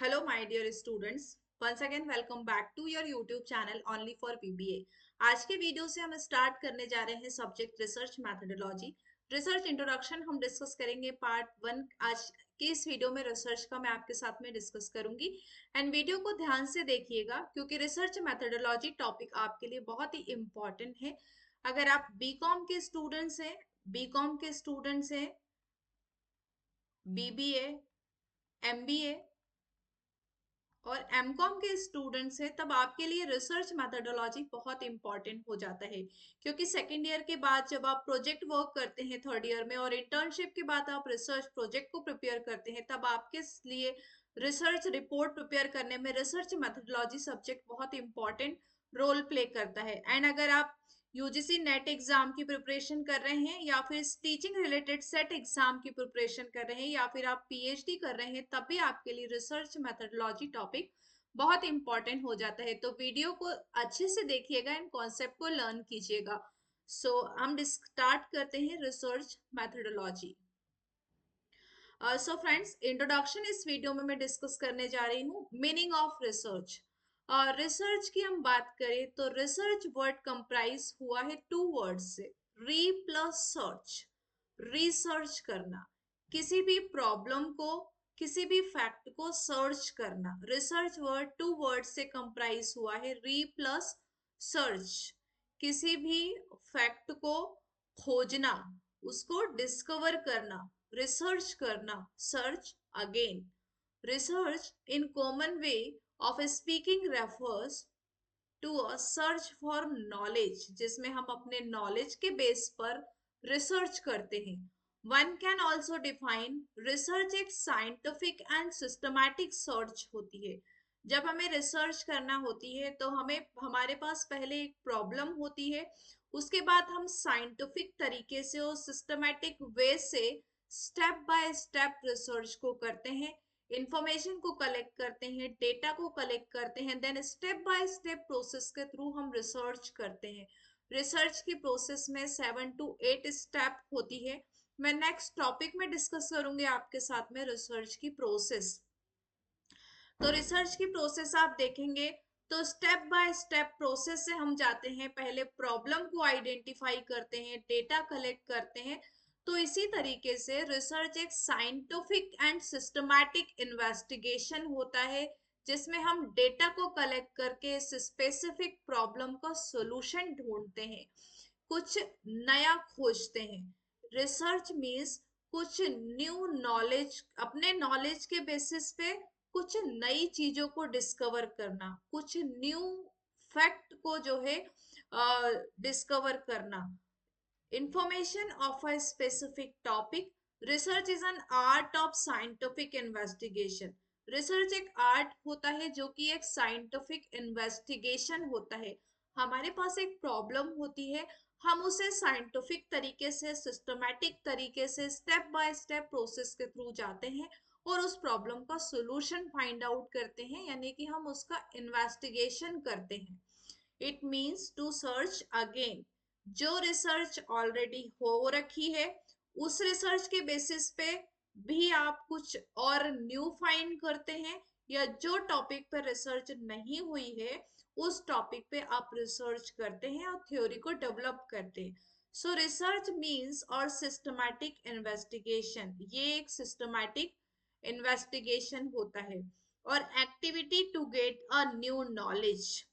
Hello, my dear students. Once again, welcome back to your YouTube channel only for PBA. आज के video से हम start करने जा रहे हैं subject research methodology. Research introduction हम डिस्कस करेंगे पार्ट 1। आज के इस वीडियो में रिसर्च का मैं आपके साथ में डिस्कस करूंगी एंड वीडियो को ध्यान से देखिएगा क्योंकि रिसर्च मैथडोलॉजी टॉपिक आपके लिए बहुत ही इम्पोर्टेंट है। अगर आप बीकॉम के स्टूडेंट्स हैं, बीकॉम के स्टूडेंट्स हैं, बीबीए, एमबीए और एमकॉम के स्टूडेंट्स हैं, तब आपके लिए रिसर्च मेथडोलॉजी बहुत इंपॉर्टेंट हो जाता है क्योंकि सेकेंड ईयर के बाद जब आप प्रोजेक्ट वर्क करते हैं थर्ड ईयर में और इंटर्नशिप के बाद आप रिसर्च प्रोजेक्ट को प्रिपेयर करते हैं, तब आपके लिए रिसर्च रिपोर्ट प्रिपेयर करने में रिसर्च मेथडोलॉजी सब्जेक्ट बहुत इंपॉर्टेंट रोल प्ले करता है। एंड अगर आप यूजीसी नेट एग्जाम की प्रिपरेशन कर रहे हैं या फिर टीचिंग रिलेटेड सेट एग्जाम की प्रिपरेशन कर रहे हैं या फिर आप पीएचडी कर रहे हैं, तब भी आपके लिए रिसर्च मेथडोलॉजी टॉपिक बहुत इंपॉर्टेंट हो जाता है। तो वीडियो को अच्छे से देखिएगा एंड कॉन्सेप्ट को लर्न कीजिएगा। सो हम स्टार्ट करते हैं research methodology. So friends, introduction इस वीडियो में मैं डिस्कस करने जा रही हूँ मीनिंग ऑफ रिसर्च। रिसर्च की हम बात करें तो रिसर्च वर्ड कंप्राइज हुआ है टू वर्ड से, री प्लस सर्च। रिसर्च करना, किसी भी प्रॉब्लम को, किसी भी फैक्ट को सर्च करना। रिसर्च वर्ड टू वर्ड से कंप्राइज हुआ है, री प्लस सर्च। किसी भी फैक्ट को खोजना, उसको डिस्कवर करना, रिसर्च करना, search again. Research in common way of speaking refers to a search for knowledge, जिसमें हम अपने नॉलेज के बेस पर रिसर्च करते हैं। One can also define research एक साइंटिफिक एंड सिस्टमैटिक सर्च होती है। जब हमें रिसर्च करना होती है तो हमें हमारे पास पहले एक प्रॉब्लम होती है, उसके बाद हम साइंटिफिक तरीके से और सिस्टमैटिक वे से स्टेप बाय स्टेप रिसर्च को करते हैं, इंफॉर्मेशन को कलेक्ट करते हैं, डेटा को कलेक्ट करते हैं, then step by step process के थ्रू हम रिसर्च करते हैं। रिसर्च की प्रोसेस में 7 to 8 स्टेप होती है। मैं नेक्स्ट टॉपिक में डिस्कस करूंगी आपके साथ में रिसर्च की प्रोसेस। तो रिसर्च की प्रोसेस आप देखेंगे तो स्टेप बाय स्टेप प्रोसेस से हम जाते हैं, पहले प्रॉब्लम को आइडेंटिफाई करते हैं, डेटा कलेक्ट करते हैं। तो इसी तरीके से रिसर्च एक साइंटिफिक एंड सिस्टमैटिक इन्वेस्टिगेशन होता है जिसमें हम डेटा को कलेक्ट करके इस स्पेसिफिक प्रॉब्लम का सॉल्यूशन ढूंढते हैं, कुछ नया खोजते हैं। रिसर्च मीन्स कुछ न्यू नॉलेज, अपने नॉलेज के बेसिस पे कुछ नई चीजों को डिस्कवर करना, कुछ न्यू फैक्ट को जो है डिस्कवर करना। Information of a specific topic. Research is an art of scientific investigation. Research एक आर्ट होता है जो कि एक साइंटिफिक इन्वेस्टिगेशन होता है। हमारे पास एक प्रॉब्लम होती है, हम उसे साइंटिफिक तरीके से, सिस्टमैटिक तरीके से, स्टेप बाय स्टेप प्रोसेस के थ्रू जाते हैं और उस प्रॉब्लम का सॉल्यूशन फाइंड आउट करते हैं, यानी कि हम उसका इन्वेस्टिगेशन करते हैं। It means to search again. जो रिसर्च ऑलरेडी हो रखी है उस रिसर्च के बेसिस पे भी आप कुछ और न्यू फाइंड करते हैं, या जो टॉपिक पर रिसर्च नहीं हुई है उस टॉपिक पे आप रिसर्च करते हैं और थ्योरी को डेवलप करते हैं। सो रिसर्च मीन्स और सिस्टमैटिक इन्वेस्टिगेशन, ये एक सिस्टमैटिक इन्वेस्टिगेशन होता है। और activity to get a new knowledge,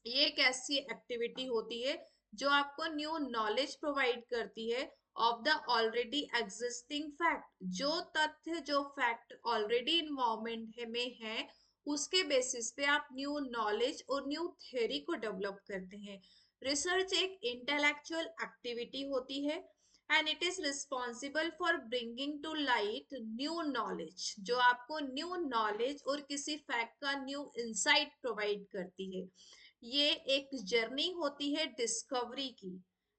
ये एक ऐसी एक्टिविटी होती है जो आपको न्यू नॉलेज प्रोवाइड करती है of the already existing fact. जो तथ्य, जो फैक्ट ऑलरेडी इन्वायरमेंट में है, उसके बेसिस पे आप न्यू नॉलेज और न्यू थ्योरी को डेवलप करते हैं। रिसर्च एक इंटेलेक्चुअल एक्टिविटी होती है and it is responsible for bringing to light new knowledge, जो आपको न्यू नॉलेज और किसी फैक्ट का न्यू इंसाइट प्रोवाइड करती है। ये एक जर्नी होती है डिस्कवरी की।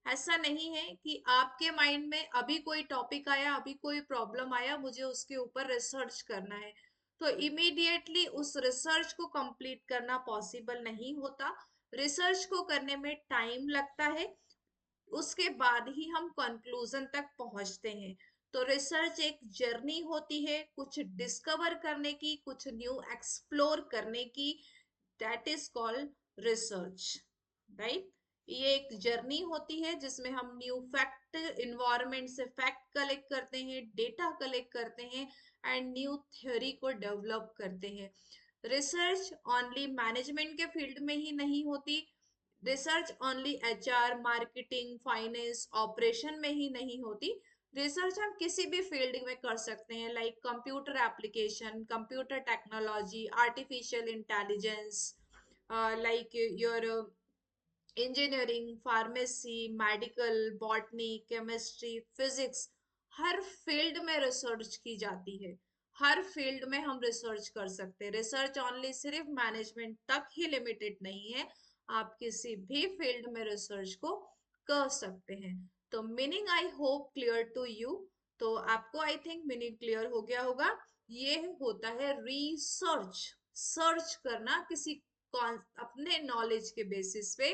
ऐसा नहीं है कि आपके माइंड में अभी कोई टॉपिक आया, अभी कोई प्रॉब्लम आया, मुझे उसके ऊपर रिसर्च करना है, तो इमीडिएटली उस रिसर्च को कंप्लीट करना पॉसिबल नहीं होता। रिसर्च को करने में टाइम लगता है, उसके बाद ही हम कंक्लूजन तक पहुंचते हैं। तो रिसर्च एक जर्नी होती है कुछ डिस्कवर करने की, कुछ न्यू एक्सप्लोर करने की। That is called research, right. ये एक जर्नी होती है जिसमें हम न्यू फैक्ट, इन्वायरमेंट से फैक्ट कलेक्ट करते हैं, डेटा कलेक्ट करते हैं एंड न्यू थ्योरी को डेवलप करते हैं। रिसर्च ओनली मैनेजमेंट के फील्ड में ही नहीं होती, research only HR, marketing, finance, operation में ही नहीं होती। रिसर्च हम किसी भी फील्ड में कर सकते हैं, like computer application, computer technology, artificial intelligence, like your engineering, pharmacy, medical, botany, chemistry, physics. Her field में रिसर्च की जाती है, हर फील्ड में हम रिसर्च कर सकते हैं। रिसर्च ओनली सिर्फ मैनेजमेंट तक ही लिमिटेड नहीं है, आप किसी भी फील्ड में रिसर्च को कर सकते हैं। तो meaning I hope clear to you. तो आपको आई थिंक मीनिंग क्लियर हो गया होगा। ये होता है रिसर्च, सर्च करना किसी अपने नॉलेज के बेसिस पे,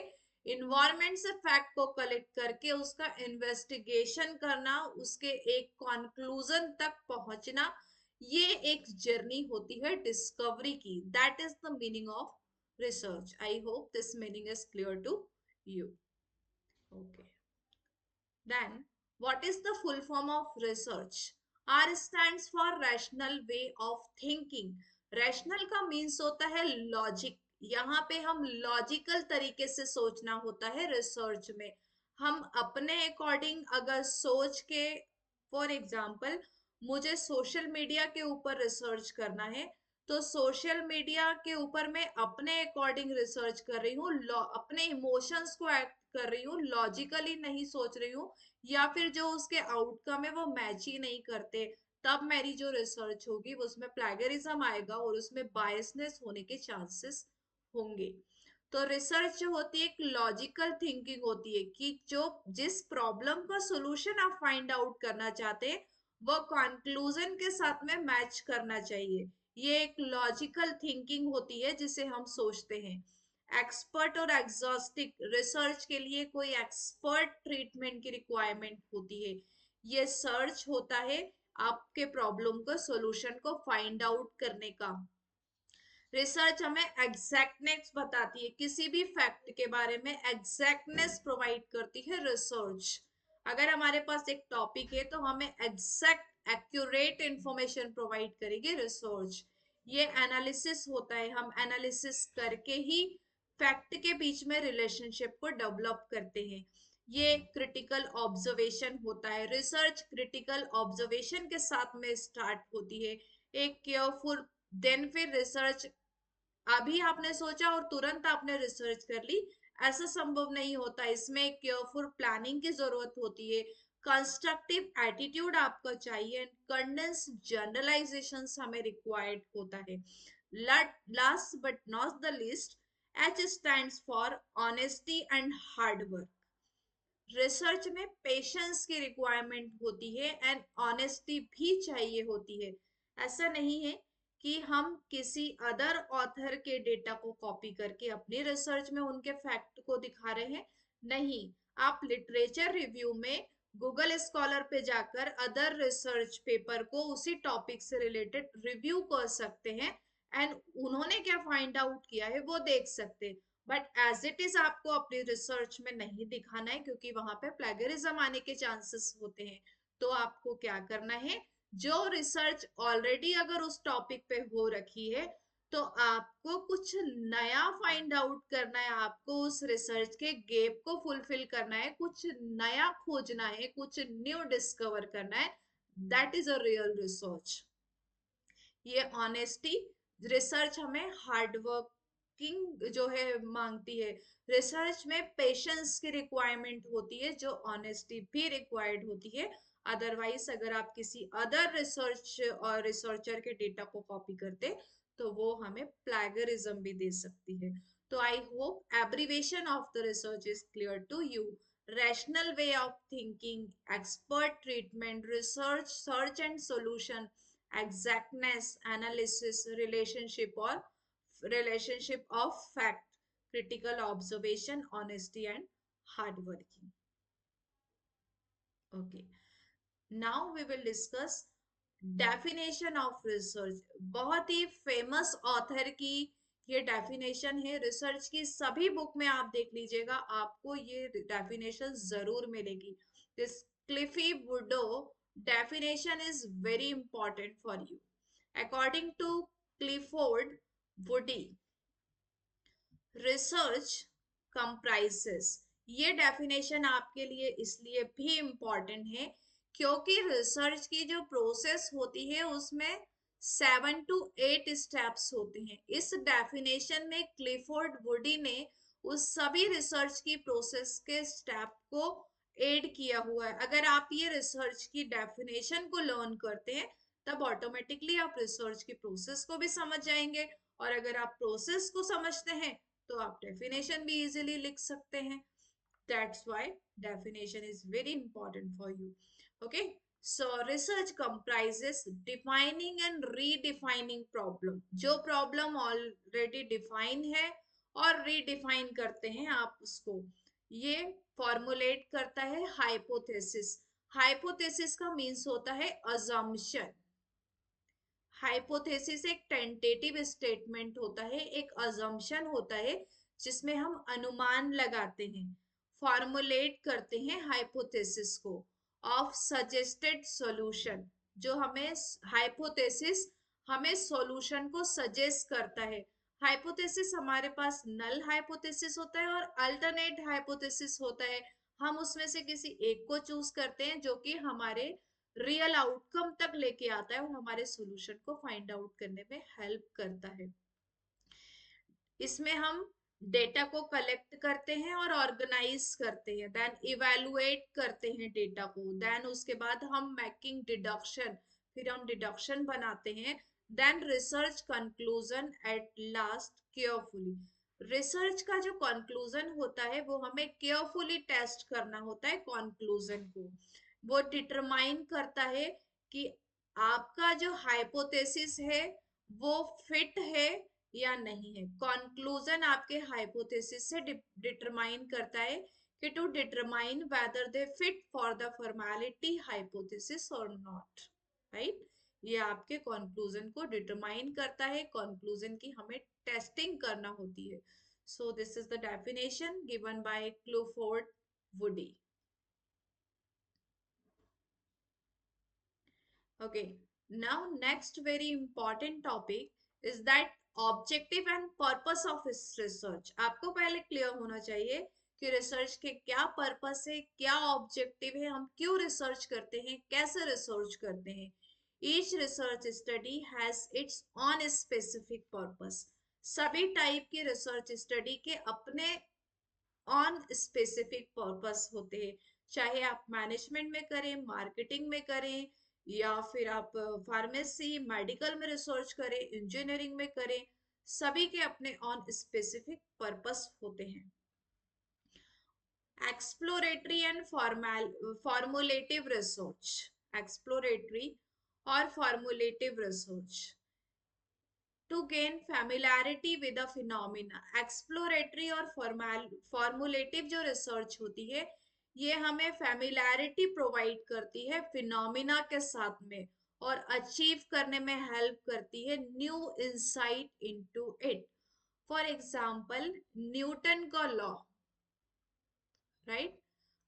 इन्वायरमेंट से फैक्ट को कलेक्ट करके उसका इन्वेस्टिगेशन करना, उसके एक कंक्लूजन तक पहुंचना। ये एक जर्नी होती है डिस्कवरी की। That is the meaning of research. I hope this meaning is clear to you. Okay, then what is the full form of research? R stands for rational way of thinking. Rational का means होता है logic. यहाँ पे हम logical तरीके से सोचना होता है रिसर्च में। हम अपने अकॉर्डिंग अगर सोच के, फॉर एग्जाम्पल मुझे सोशल मीडिया के ऊपर रिसर्च करना है, तो सोशल मीडिया के ऊपर मैं अपने अकॉर्डिंग रिसर्च कर रही हूँ, अपने इमोशंस को एक्ट कर रही हूँ, लॉजिकली नहीं सोच रही हूँ, या फिर जो उसके आउटकम है वो मैच ही नहीं करते, तब मेरी जो रिसर्च होगी वो उसमें प्लेगरिज्म आएगा और उसमें बायसनेस होने के चांसेस होंगे। तो रिसर्च जो होती है एक लॉजिकल थिंकिंग होती है कि जो जिस प्रॉब्लम का सॉल्यूशन आप फाइंड आउट करना चाहते हैं वो कंक्लूजन के साथ में मैच करना चाहिए। ये एक लॉजिकल थिंकिंग होती है जिसे हम सोचते हैं। एक्सपर्ट और एग्जॉस्टिक रिसर्च के लिए कोई एक्सपर्ट ट्रीटमेंट की रिक्वायरमेंट होती है। ये सर्च होता है आपके प्रॉब्लम को, सॉल्यूशन को फाइंड आउट करने का। रिसर्च हमें एग्जैक्टनेस बताती है, किसी भी फैक्ट के बारे में एग्जैक्टनेस प्रोवाइड करती है रिसर्च। अगर हमारे पास एक टॉपिक है तो हमें एग्जैक्ट एक्यूरेट इंफॉर्मेशन प्रोवाइड करेगी रिसर्च। ये एनालिसिस होता है, हम एनालिसिस करके ही फैक्ट के बीच में रिलेशनशिप को डेवलप करते हैं। ये क्रिटिकल ऑब्जर्वेशन होता है, रिसर्च क्रिटिकल ऑब्जर्वेशन के साथ में स्टार्ट होती है। एक केयरफुल, देन फिर रिसर्च, अभी आपने सोचा और तुरंत आपने रिसर्च कर ली, ऐसा संभव नहीं होता। इसमें केयरफुल प्लानिंग की जरूरत होती है, कंस्ट्रक्टिव एटीट्यूड आपको चाहिए, कंडेंस जनरलाइजेशन हमें रिक्वायर्ड होता है। Last but not the least, H stands for honesty and hard work. Research में पेशेंस की रिक्वायरमेंट होती है एंड ऑनेस्टी भी चाहिए होती है। ऐसा नहीं है कि हम किसी अदर ऑथर के डेटा को कॉपी करके अपनी रिसर्च में उनके फैक्ट को दिखा रहे हैं। नहीं, आप लिटरेचर रिव्यू में गूगल स्कॉलर पे जाकर अदर रिसर्च पेपर को उसी टॉपिक से रिलेटेड रिव्यू कर सकते हैं एंड उन्होंने क्या फाइंड आउट किया है वो देख सकते हैं। बट एज इट इज आपको अपनी रिसर्च में नहीं दिखाना है क्योंकि वहां पे प्लेगरिज्म आने के चांसेस होते हैं। तो आपको क्या करना है, जो रिसर्च ऑलरेडी अगर उस टॉपिक पे हो रखी है तो आपको कुछ नया फाइंड आउट करना है, आपको उस रिसर्च के गैप को फुलफिल करना है, कुछ नया खोजना है, कुछ न्यू डिस्कवर करना है। That is a real research. ये ऑनेस्टी, रिसर्च हमें हार्ड वर्किंग जो है मांगती है। रिसर्च में पेशेंस की रिक्वायरमेंट होती है, जो ऑनेस्टी भी रिक्वायर्ड होती है। अदरवाइज अगर आप किसी अदर रिसर्च और रिसर्चर के डेटा को कॉपी करते तो वो हमें प्लेगरिज्म भी दे सकती है। तो I hope abbreviation of the research is clear to you. rational way of thinking, expert treatment, research, search and solution, exactness, analysis, relationship of fact, critical observation, honesty and hard working. Okay. Now we will discuss definition of research. बहुत ही famous author की ये definition है, research की सभी book में आप देख लीजिएगा, आपको ये डेफिनेशन जरूर मिलेगी। This Clifford Woody definition is very important for you. According to Clifford Woody, research comprises, ये डेफिनेशन आपके लिए इसलिए भी इम्पॉर्टेंट है क्योंकि रिसर्च की जो प्रोसेस होती है उसमें 7 to 8 स्टेप्स होते हैं। इस डेफिनेशन में क्लिफोर्ड वुडी ने उस सभी रिसर्च की प्रोसेस के स्टेप को ऐड किया हुआ है। अगर आप ये रिसर्च की डेफिनेशन को लर्न करते हैं तब ऑटोमेटिकली आप रिसर्च की प्रोसेस को भी समझ जाएंगे, और अगर आप प्रोसेस को समझते हैं तो आप डेफिनेशन भी इजीली लिख सकते हैं। That's why definition is very important for you. Okay, so research comprises defining and redefining problem. जो प्रॉब्लम ऑलरेडी डिफाइन है और रीडिफाइन करते हैं आप उसको, ये फॉर्मुलेट करता है हाइपोथेसिस। हाइपोथेसिस का मीन्स होता है अजम्पशन। हाइपोथेसिस एक टेंटेटिव स्टेटमेंट होता है, एक अजम्पशन होता है जिसमें हम अनुमान लगाते हैं, फॉर्मुलेट करते हैं हाइपोथेसिस को ऑफ सजेस्टेड सॉल्यूशन। जो हमें हाइपोथेसिस हमें सॉल्यूशन को सजेस्ट करता है। हाइपोथेसिस हमारे पास नल हाइपोथेसिस होता है और अल्टरनेट हाइपोथेसिस होता है। हम उसमें से किसी एक को चूज करते हैं जो कि हमारे रियल आउटकम तक लेके आता है और हमारे सॉल्यूशन को फाइंड आउट करने में हेल्प करता है। इसमें हम डेटा को कलेक्ट करते हैं और ऑर्गेनाइज करते हैं, देन इवेलुएट करते हैं डेटा को, देन उसके बाद हम मेकिंग डिडक्शन, फिर हम डिडक्शन बनाते हैं, then research conclusion at last carefully. Research का जो कंक्लूजन होता है वो हमें केयरफुली टेस्ट करना होता है। कंक्लूजन को वो डिटरमाइन करता है कि आपका जो हाइपोथेसिस है वो फिट है या नहीं है। कंक्लूजन आपके हाइपोथेसिस से डिटरमाइन करता है कि to determine whether they fit for the formality hypothesis और नॉट, राइट। ये आपके कंक्लूजन को डिटरमाइन करता है, कंक्लूजन की हमें टेस्टिंग करना होती है। So this is the definition given by Clifford Woody. Okay, now next very important topic is that objective and purpose of research। आपको पहले क्लियर होना चाहिए कि रिसर्च के क्या पर्पस है, क्या ऑब्जेक्टिव है, हम क्यों रिसर्च करते हैं, कैसे रिसर्च करते हैं। Each research study has its on specific purpose. सभी टाइप की रिसर्च स्टडी के अपने ऑन स्पेसिफिक पर्पस होते हैं, चाहे आप मैनेजमेंट में करें, मार्केटिंग में करें, या फिर आप फार्मेसी मेडिकल में रिसर्च करें, इंजीनियरिंग में करें, सभी के अपने ऑन स्पेसिफिक पर्पस होते हैं। Exploratory and formulative research. Exploratory और formulative research to gain familiarity with the phenomena. Exploratory और फॉर्मुलेटिव जो रिसर्च होती है ये हमें फैमिलैरिटी प्रोवाइड करती है फिनोमिना के साथ में, और अचीव करने में हेल्प करती है new insight into it. For example Newton का लॉ, राइट।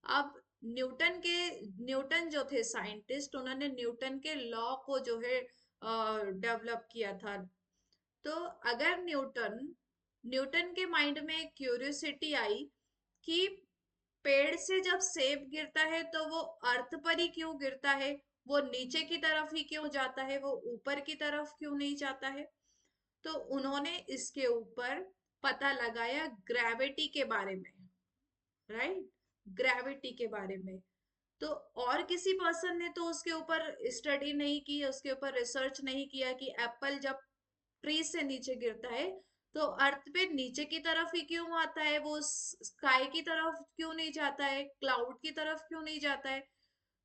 अब न्यूटन जो थे साइंटिस्ट, उन्होंने न्यूटन के लॉ को जो है डेवलप किया था। तो अगर न्यूटन न्यूटन के माइंड में क्यूरियोसिटी आई कि पेड़ से जब सेब गिरता है तो वो अर्थ पर ही क्यों गिरता है, वो नीचे की तरफ ही क्यों जाता है, वो ऊपर की तरफ क्यों नहीं जाता है। तो उन्होंने इसके ऊपर पता लगाया ग्रेविटी के बारे में, राइट, ग्रेविटी के बारे में। तो और किसी पर्सन ने तो उसके ऊपर स्टडी नहीं की, उसके ऊपर रिसर्च नहीं किया कि एप्पल जब ट्री से नीचे गिरता है तो अर्थ पे नीचे की तरफ ही क्यों आता है, वो स्काई की तरफ क्यों नहीं जाता है, क्लाउड की तरफ क्यों नहीं जाता है।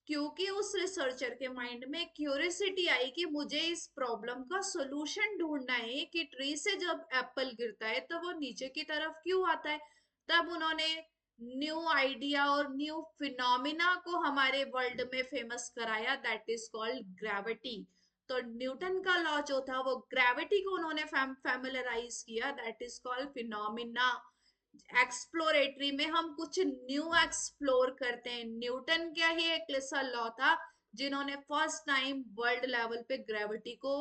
क्योंकि उस रिसर्चर के माइंड में क्यूरियोसिटी आई कि मुझे इस प्रॉब्लम का सॉल्यूशन ढूंढना है कि ट्री से जब एप्पल गिरता है तो वो नीचे की तरफ क्यों आता है। तब उन्होंने न्यू आइडिया और न्यू फिनोमिना को हमारे वर्ल्ड में फेमस कराया, दैट इज कॉल्ड ग्रेविटी। तो न्यूटन का लॉ जो था वो ग्रेविटी को उन्होंने फैमिलराइज किया, that is called phenomena. Exploratory में हम कुछ न्यू एक्सप्लोर करते हैं। न्यूटन क्या ही एक ऐसा लॉ था जिन्होंने फर्स्ट टाइम वर्ल्ड लेवल पे ग्रेविटी को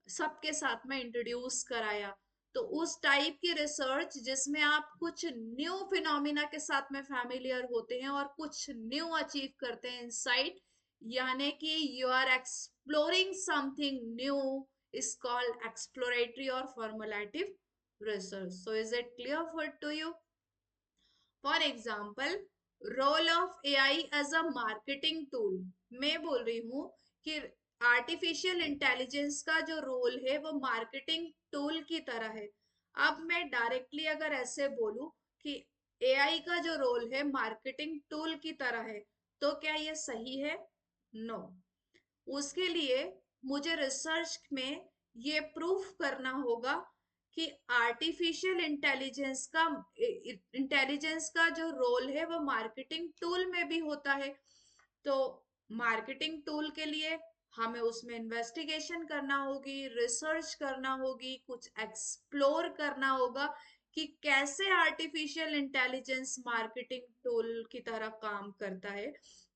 सबके साथ में इंट्रोड्यूस कराया। तो उस टाइप की रिसर्च जिसमें आप कुछ न्यू फिनोमिना के साथ में फैमिलियर होते हैं और कुछ न्यू अचीव करते हैं इनसाइट, यानी कि you are exploring something new, is called exploratory or formulative research. So is it clear to you? For example, role of AI as a marketing tool. मैं बोल रही हूँ कि आर्टिफिशियल इंटेलिजेंस का जो रोल है वो मार्केटिंग टूल की तरह है। अब मैं डायरेक्टली अगर ऐसे बोलूं कि एआई का जो रोल है मार्केटिंग टूल की तरह है, तो क्या ये सही है? No no. उसके लिए मुझे रिसर्च में ये प्रूफ करना होगा कि आर्टिफिशियल इंटेलिजेंस का जो रोल है वो मार्केटिंग टूल में भी होता है। तो मार्केटिंग टूल के लिए हमें उसमें इन्वेस्टिगेशन करना होगी, रिसर्च करना होगी, कुछ एक्सप्लोर करना होगा कि कैसे आर्टिफिशियल इंटेलिजेंस मार्केटिंग टूल की तरह काम करता है।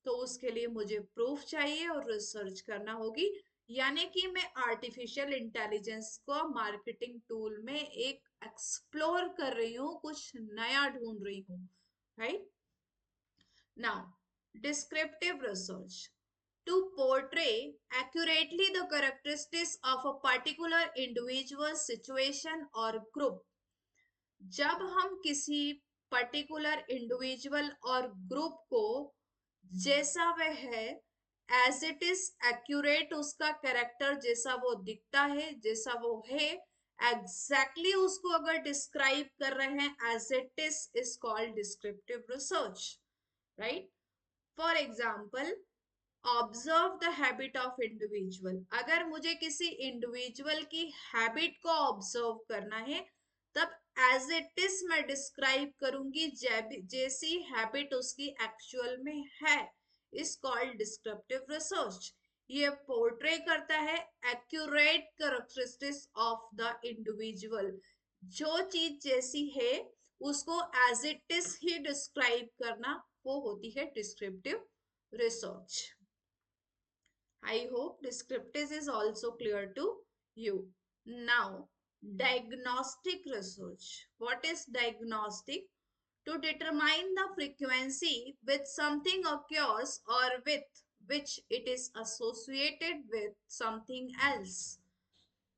तो उसके लिए मुझे प्रूफ चाहिए और रिसर्च करना होगी, यानी कि मैं आर्टिफिशियल इंटेलिजेंस को मार्केटिंग टूल में एक एक्सप्लोर कर रही हूँ, कुछ नया ढूंढ रही हूँ। Right now, descriptive research to portray accurately the characteristics of a particular individual situation or group। जब हम किसी पर्टिकुलर इंडिविजुअल और ग्रुप को जैसा वह है, एज इट इज एक्यूरेट, उसका कैरेक्टर जैसा वो दिखता है, जैसा वो है एग्जैक्टली उसको अगर डिस्क्राइब कर रहे हैं as it is called descriptive research. Right, for example, observe the habit of individual. अगर मुझे किसी इंडिविजुअल की हैबिट को ऑब्जर्व करना है, तब एज इट इज मैं डिस्क्राइब करूंगी जैसी हैबिट उसकी एक्चुअल में है, इज कॉल्ड डिस्क्रिप्टिव रिसर्च। ये पोर्ट्रे करता है accurate characteristics of the individual. जो चीज जैसी है उसको एज इट इज ही डिस्क्राइब करना, वो होती है descriptive research. I hope descriptive is also clear to you. Now, diagnostic research. What is diagnostic? To determine the frequency with something occurs or with which it is associated with something else.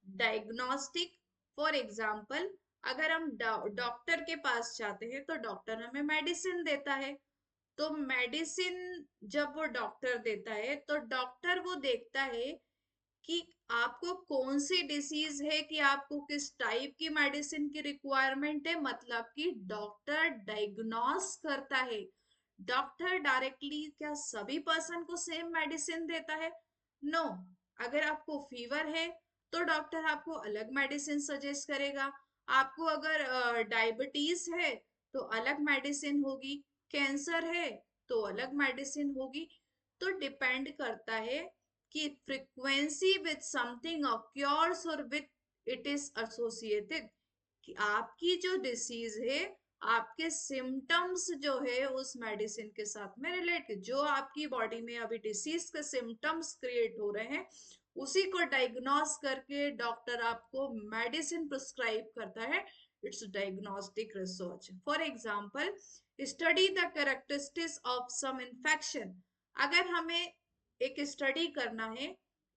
Diagnostic, for example, अगर हम doctor के पास जाते हैं तो doctor हमें medicine देता है। तो मेडिसिन जब वो डॉक्टर देता है तो डॉक्टर वो देखता है कि आपको कौन सी डिसीज है, कि आपको किस टाइप की मेडिसिन की रिक्वायरमेंट है, मतलब कि डॉक्टर डायग्नोस करता है। डॉक्टर डायरेक्टली क्या सभी पर्सन को सेम मेडिसिन देता है? No no. अगर आपको फीवर है तो डॉक्टर आपको अलग मेडिसिन सजेस्ट करेगा। आपको अगर डायबिटीज है तो अलग मेडिसिन होगी, कैंसर है तो अलग मेडिसिन होगी। तो डिपेंड करता है कि फ्रीक्वेंसी विद समथिंग ऑक्योर्स और विद इट इज एसोसिएटेड, कि आपकी जो डिसीज है, आपके सिम्टम्स जो है उस मेडिसिन के साथ में रिलेटेड, जो आपकी बॉडी में अभी डिसीज के सिम्टम्स क्रिएट हो रहे हैं उसी को डायग्नोस करके डॉक्टर आपको मेडिसिन प्रिस्क्राइब करता है। It's diagnostic research. For example, study the characteristics of some infection. अगर हमें एक स्टडी करना है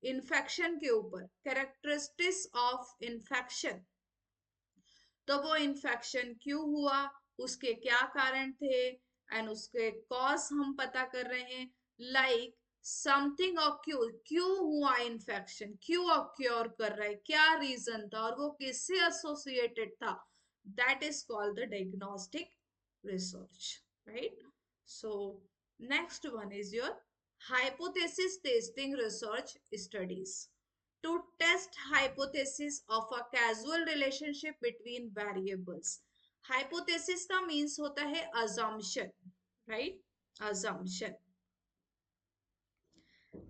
इन्फेक्शन के ऊपर, कैरेक्टरिस्टिक्स ऑफ इन्फेक्शन, तो वो इन्फेक्शन क्यों हुआ, उसके क्या कारण थे, एंड उसके कॉज हम पता कर रहे हैं। लाइक समथिंग ऑक्यूर, क्यों हुआ इन्फेक्शन, क्यों ऑक्योर कर रहा है, क्या रीजन था और वो किससे एसोसिएटेड था, that is called the diagnostic research. Right, so next one is your hypothesis testing research studies to test hypothesis of a causal relationship between variables। Hypothesis का मीन्स होता है अजम्पशन, राइट? अजम्पशन,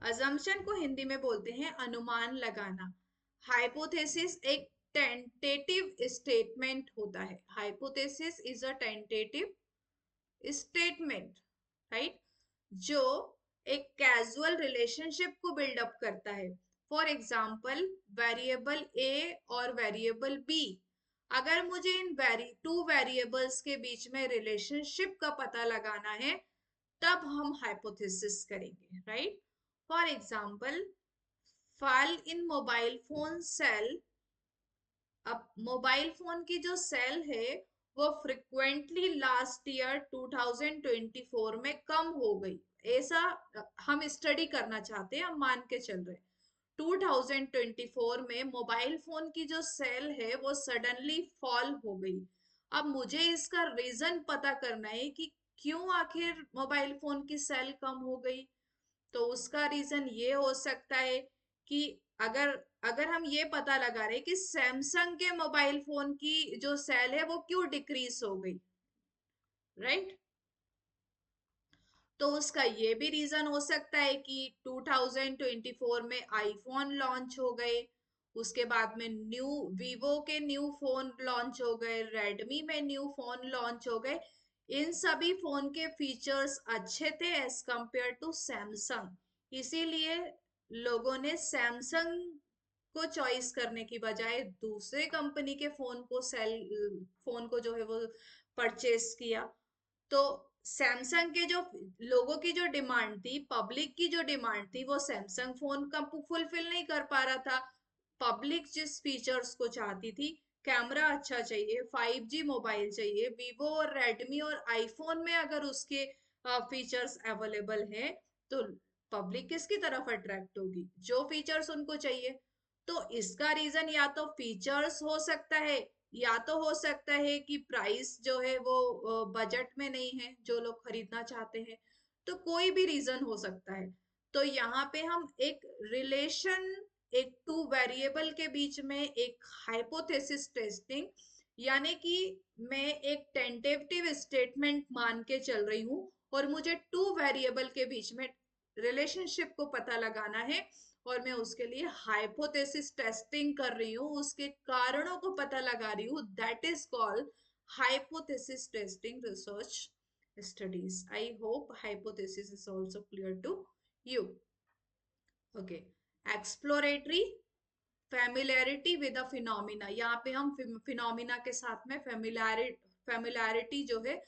अजम्पशन को हिंदी में बोलते हैं अनुमान लगाना। Hypothesis एक टेंटेटिव स्टेटमेंट होता है। Hypothesis is a tentative statement, right, जो एक कैजुअल रिलेशनशिप को बिल्डअप करता है। फॉर एग्जाम्पल, वेरिएबल ए और वेरिएबल बी, अगर मुझे इन टू वेरिएबल्स के बीच में रिलेशनशिप का पता लगाना है, तब हम हाइपोथेसिस करेंगे, right? For example, fall in mobile phone sale. अब मोबाइल फोन की जो सेल है वो फ्रिक्वेंटली लास्ट ईयर 2024 में कम हो गई, ऐसा हम स्टडी करना चाहते हैं, हम मान के चल रहे हैं 2024 में मोबाइल फोन की जो सेल है वो सडनली फॉल हो गई। अब मुझे इसका रीजन पता करना है कि क्यों आखिर मोबाइल फोन की सेल कम हो गई। तो उसका रीजन ये हो सकता है कि अगर अगर हम ये पता लगा रहे कि सैमसंग के मोबाइल फोन की जो सेल है वो क्यों डिक्रीज हो गई, राइट? तो उसका ये भी रीजन हो सकता है कि 2024 में आईफोन लॉन्च हो गए, उसके बाद में न्यू वीवो के न्यू फोन लॉन्च हो गए, रेडमी में न्यू फोन लॉन्च हो गए। इन सभी फोन के फीचर्स अच्छे थे एज कंपेयर टू सैमसंग, इसीलिए लोगों ने सैमसंग को चॉइस करने की बजाय दूसरे कंपनी के फोन को जो है वो परचेस किया। तो सैमसंग के जो लोगों की जो डिमांड थी, पब्लिक की जो डिमांड थी, वो सैमसंग फोन का फुलफिल नहीं कर पा रहा था। पब्लिक जिस फीचर्स को चाहती थी, कैमरा अच्छा चाहिए, 5G मोबाइल चाहिए, वीवो और रेडमी और आईफोन में अगर उसके फीचर्स अवेलेबल है, तो पब्लिक किसकी तरफ अट्रैक्ट होगी? जो फीचर्स उनको चाहिए। तो इसका रीजन या तो फीचर्स हो सकता है, या तो हो सकता है कि प्राइस जो है वो बजट में नहीं है जो लोग खरीदना चाहते हैं। तो कोई भी रीजन हो सकता है। तो यहाँ पे हम एक रिलेशन, एक टू वेरिएबल के बीच में एक हाइपोथेसिस टेस्टिंग, यानी कि मैं एक टेंटेटिव स्टेटमेंट मान के चल रही हूँ और मुझे टू वेरिएबल के बीच में रिलेशनशिप को पता लगाना है, और मैं उसके लिए हाइपोथेसिस टेस्टिंग कर रही हूँ, उसके कारणों को पता लगा रही हूँ। That is called hypothesis testing research studies. I hope hypothesis is also clear to you. Okay, exploratory familiarity with a phenomena. यहाँ पे हम फिनोमिना के साथ में फेमिलियरिटी जो है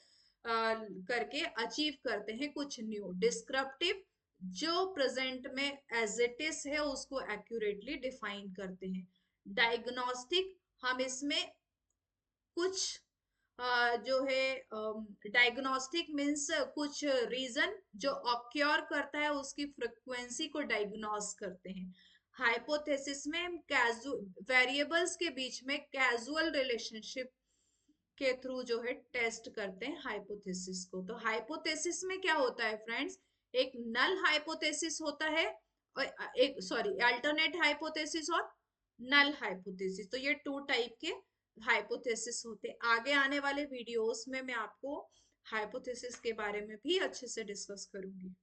करके अचीव करते हैं कुछ न्यू। डिस्क्रिप्टिव, जो प्रेजेंट में एज इट इज है उसको एक्यूरेटली डिफाइन करते हैं। डायग्नोस्टिक, हम इसमें कुछ जो है डायग्नोस्टिक मीन्स कुछ रीजन जो ऑक्योर करता है उसकी फ्रिक्वेंसी को डायग्नोस करते हैं। हाइपोथेसिस में हम वेरिएबल्स के बीच में कैजुअल रिलेशनशिप के थ्रू जो है टेस्ट करते हैं हाइपोथेसिस को। तो हाइपोथेसिस में क्या होता है फ्रेंड्स, एक नल हाइपोथेसिस होता है, और एक सॉरी अल्टरनेट हाइपोथेसिस और नल हाइपोथेसिस। तो ये टू टाइप के हाइपोथेसिस होते। आगे आने वाले वीडियोस में मैं आपको हाइपोथेसिस के बारे में भी अच्छे से डिस्कस करूंगी।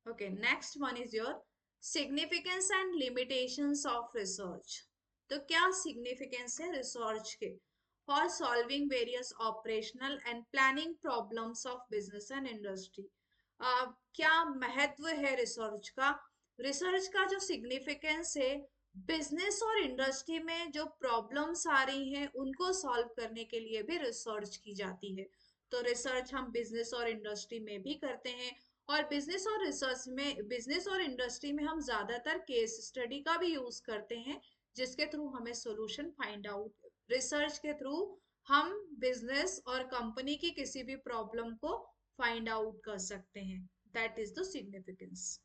Okay, next one is your significance and limitations of research. तो क्या सिग्निफिकेंस है रिसर्च के? For solving various operational and planning problems of business and industry. क्या महत्व है रिसर्च का? रिसर्च का जो सिग्निफिकेंस है, बिजनेस और इंडस्ट्री में जो प्रॉब्लम्स आ रही हैं उनको सॉल्व करने के लिए भी रिसर्च की जाती है। तो रिसर्च हम बिजनेस और इंडस्ट्री में भी करते हैं, और बिजनेस और इंडस्ट्री में हम ज्यादातर केस स्टडी का भी यूज करते हैं, जिसके थ्रू हमें सॉल्यूशन फाइंड आउट, रिसर्च के थ्रू हम बिजनेस और कंपनी की किसी भी प्रॉब्लम को फाइंड आउट कर सकते हैं। That is the significance.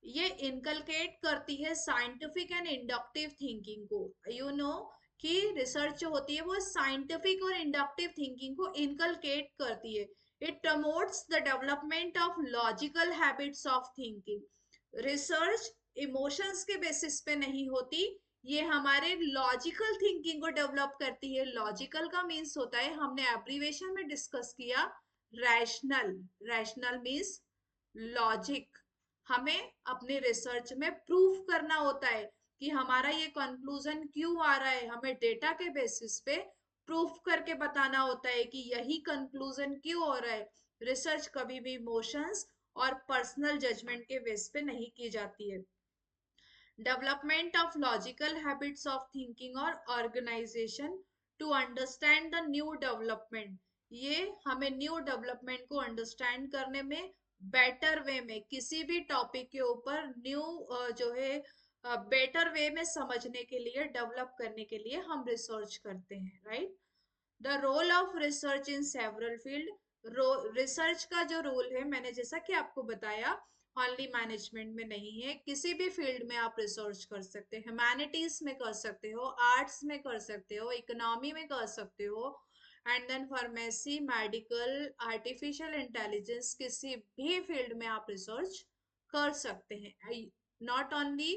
ये इनकलकेट करती है साइंटिफिक एंड इंडक्टिव थिंकिंग को। यू नो कि रिसर्च जो होती है वो साइंटिफिक और इंडक्टिव थिंकिंग को इनकलकेट करती है। It promotes the development of logical habits of thinking. Research emotions के बेसिस पे नहीं होती, ये हमारे लॉजिकल थिंकिंग को डेवलप करती है। लॉजिकल का मीन्स होता है, हमने एब्रीवेशन में डिस्कस किया, रैशनल। Rational means logic. हमें अपने रिसर्च में प्रूफ करना होता है कि हमारा ये कंक्लूजन क्यों आ रहा है, हमें डेटा के बेसिस पे प्रूफ करके बताना होता है कि यही कंक्लूजन क्यों हो रहा है। रिसर्च कभी भी इमोशंस और पर्सनल जजमेंट के बेस पे नहीं की जाती है। Development of logical habits of thinking और organisation to understand the new development. ये हमें न्यू डेवलपमेंट को अंडरस्टैंड करने में, बेटर वे में किसी भी टॉपिक के ऊपर न्यू जो है बेटर वे में समझने के लिए, डेवलप करने के लिए हम रिसर्च करते हैं, right. The role of research in several field. Research का जो रोल है, मैंने जैसा कि आपको बताया, ओनली मैनेजमेंट में नहीं है, किसी भी फील्ड में आप रिसर्च कर सकते हैं। ह्यूमैनिटीज में कर सकते हो, आर्ट्स में कर सकते हो, इकोनॉमी में कर सकते हो, and then pharmacy, medical, artificial intelligence, किसी भी फील्ड में आप रिसर्च कर सकते हैं। Not only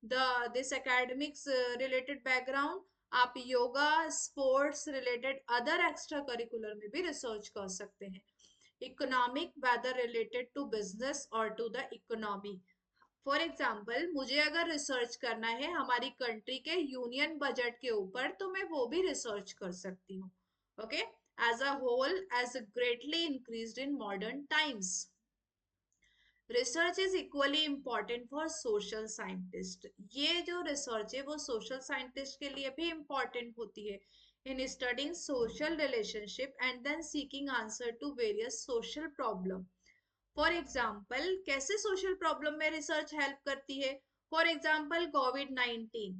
the this academics related background, आप yoga, sports related other extracurricular में भी रिसर्च कर सकते हैं। Economic, weather related to business और to the economy. For example, मुझे अगर रिसर्च करना है हमारी कंट्री के यूनियन बजट के ऊपर, तो मैं वो भी रिसर्च कर सकती हूँ। Okay, as a whole, as greatly increased in modern times. Research is equally important for social scientist. ये जो रिसर्च है वो सोशल साइंटिस्ट के लिए भी इम्पॉर्टेंट होती है, in studying social relationship and then seeking answer to various social problem. For example, कैसे सोशल प्रॉब्लम में रिसर्च हेल्प करती है? For example, Covid 19।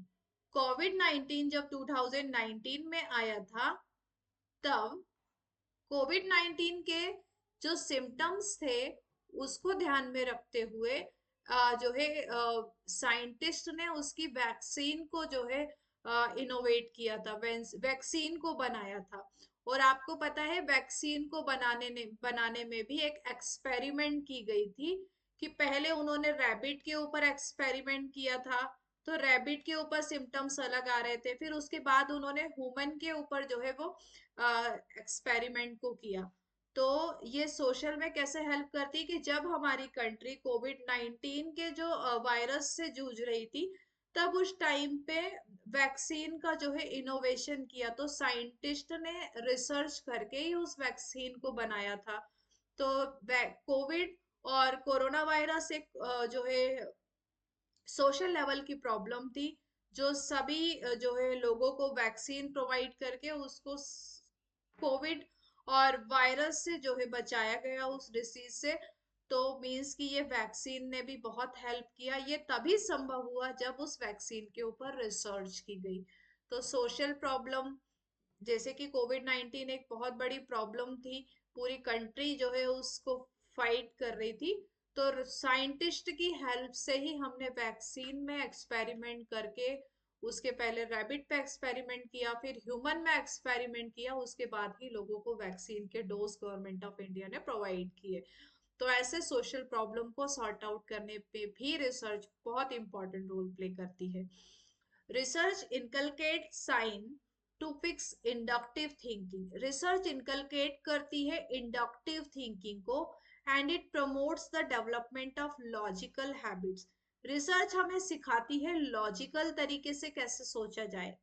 कोविड 19 जब 2019 में आया था, तब कोविड 19 के जो सिम्टम्स थे उसको ध्यान में रखते हुए जो है साइंटिस्ट ने उसकी वैक्सीन को जो है इनोवेट किया था, वैक्सीन को बनाया था। और आपको पता है, वैक्सीन को बनाने में भी एक एक्सपेरिमेंट की गई थी, कि पहले उन्होंने रैबिट के ऊपर एक्सपेरिमेंट किया था, तो रैबिट के ऊपर सिम्टम्स अलग आ रहे थे, फिर उसके बाद उन्होंने ह्यूमन के ऊपर जो है वो एक्सपेरिमेंट को किया। तो ये सोशल में कैसे हेल्प करती है, कि जब हमारी कंट्री कोविड 19 के जो वायरस से जूझ रही थी, तब उस टाइम पे वैक्सीन का जो है इनोवेशन किया, तो साइंटिस्ट ने रिसर्च करके ही उस वैक्सीन को बनाया था। तो कोविड और कोरोना वायरस एक जो है सोशल लेवल की प्रॉब्लम थी, जो सभी जो है लोगों को वैक्सीन प्रोवाइड करके उसको कोविड और वायरस से जो है बचाया गया, उस डिसीज से। तो मींस कि ये वैक्सीन ने भी बहुत हेल्प किया। ये तभी संभव हुआ जब उस वैक्सीन के ऊपर रिसर्च की गई। तो सोशल प्रॉब्लम, जैसे कि कोविड 19 एक बहुत बड़ी प्रॉब्लम थी, पूरी कंट्री जो है उसको फाइट कर रही थी, तो साइंटिस्ट की हेल्प से ही हमने वैक्सीन में एक्सपेरिमेंट करके, उसके पहले रैबिट पे एक्सपेरिमेंट किया, फिर ह्यूमन में एक्सपेरिमेंट किया, उसके बाद ही लोगों को वैक्सीन के डोज गवर्नमेंट ऑफ इंडिया ने प्रोवाइड किए। तो ऐसे सोशल प्रॉब्लम को सॉर्ट आउट करने पे भी रिसर्च बहुत इंपॉर्टेंट रोल प्ले करती है। Research inculcate sign to fix inductive thinking. Research inculcate करती है इंडक्टिव थिंकिंग को, and it promotes the development of logical habits. Research हमें सिखाती है लॉजिकल तरीके से कैसे सोचा जाए,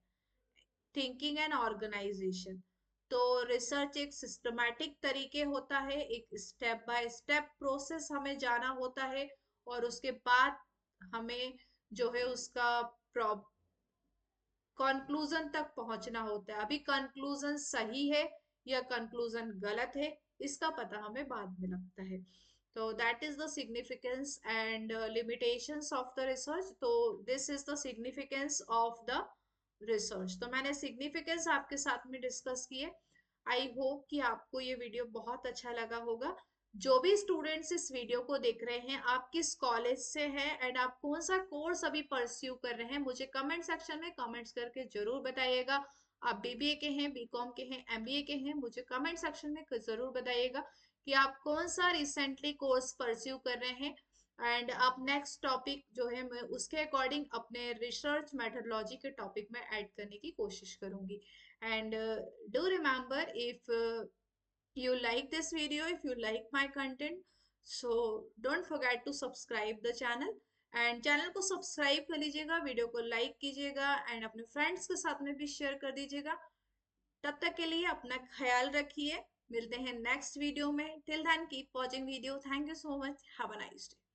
थिंकिंग एंड ऑर्गेनाइजेशन। तो रिसर्च एक सिस्टमैटिक तरीके होता है, एक स्टेप बाय स्टेप प्रोसेस हमें जाना होता है, और उसके बाद हमें जो है उसका कंक्लूजन तक पहुंचना होता है। अभी कंक्लूजन सही है या कंक्लूजन गलत है, इसका पता हमें बाद में लगता है। तो that is the significance and limitations of the research. तो this is the significance of the research. तो मैंने सिग्निफिकेंस आपके साथ में डिस्कस किए। आई होप कि आपको ये वीडियो बहुत अच्छा लगा होगा। जो भी स्टूडेंट्स इस वीडियो को देख रहे हैं, आप किस कॉलेज से हैं एंड आप कौन सा कोर्स अभी परस्यू कर रहे हैं, मुझे कमेंट सेक्शन में कमेंट्स करके जरूर बताइएगा। आप बीबीए के हैं, बीकॉम के हैं, एमबीए के हैं, मुझे कमेंट सेक्शन में जरूर बताइएगा कि आप कौन सा रिसेंटली कोर्स परस्यू कर रहे हैं। एंड आप नेक्स्ट टॉपिक जो है मैं उसके अकॉर्डिंग अपने रिसर्च मेथोडोलॉजी के टॉपिक में ऐड करने की कोशिश करूंगी. And do remember, if you like this video, if you like my content, so don't forget to subscribe the channel. And channel को सब्सक्राइब कर लीजिएगा, वीडियो को लाइक कीजिएगा एंड अपने फ्रेंड्स के साथ में भी शेयर कर दीजिएगा. तब तक के लिए अपना ख्याल रखिए. मिलते हैं नेक्स्ट वीडियो में. Till then keep watching video. Thank you so much. Have a nice day.